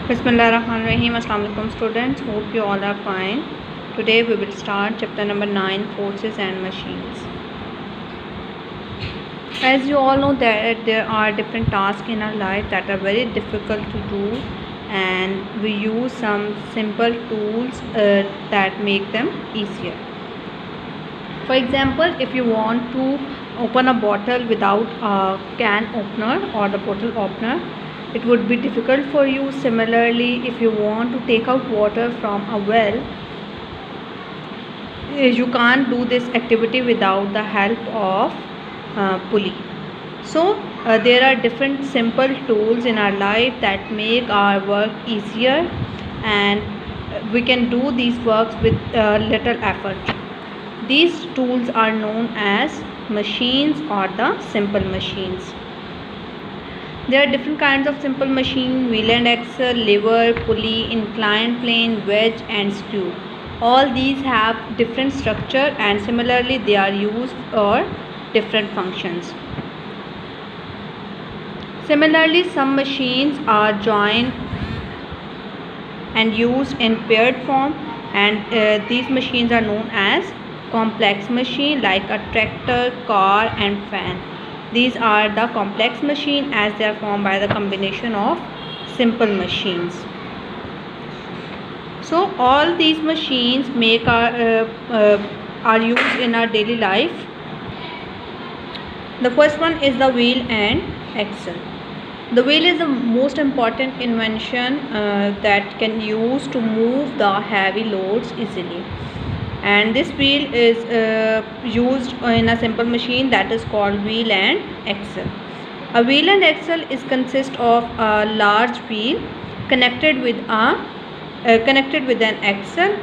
Bismillahirrahmanirrahim. Assalamu alaikum students. Hope you all are fine. Today we will start chapter number 9, Forces and Machines. As you all know that there are different tasks in our life that are very difficult to do, and we use some simple tools that make them easier. For example, if you want to open a bottle without a can opener or the bottle opener, it would be difficult for you. Similarly, if you want to take out water from a well, you can't do this activity without the help of pulley. So there are different simple tools in our life that make our work easier, and we can do these works with little effort. These tools are known as machines or the simple machines. There are different kinds of simple machine: wheel and axle, lever, pulley, inclined plane, wedge and screw. All these have different structure, and similarly they are used for different functions. Similarly, some machines are joined and used in paired form, and these machines are known as complex machine, like a tractor, car and fan. These are the complex machine as they are formed by the combination of simple machines. So all these machines are used in our daily life. The first one is the wheel and axle. The wheel is the most important invention that can use to move the heavy loads easily. And this wheel is used in a simple machine that is called wheel and axle. A wheel and axle is consist of a large wheel connected with an axle,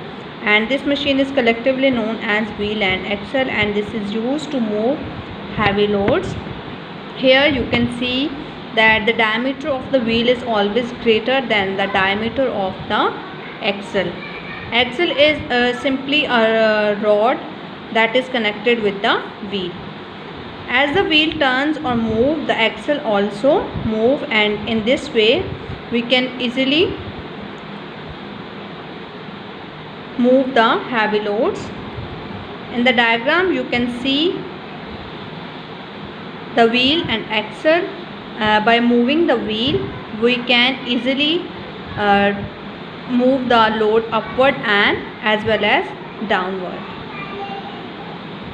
and this machine is collectively known as wheel and axle, and this is used to move heavy loads. Here you can see that the diameter of the wheel is always greater than the diameter of the axle. Axle is simply a rod that is connected with the wheel. As the wheel turns or moves, the axle also move, and in this way we can easily move the heavy loads. In the diagram you can see the wheel and axle. By moving the wheel, we can easily move the load upward and as well as downward.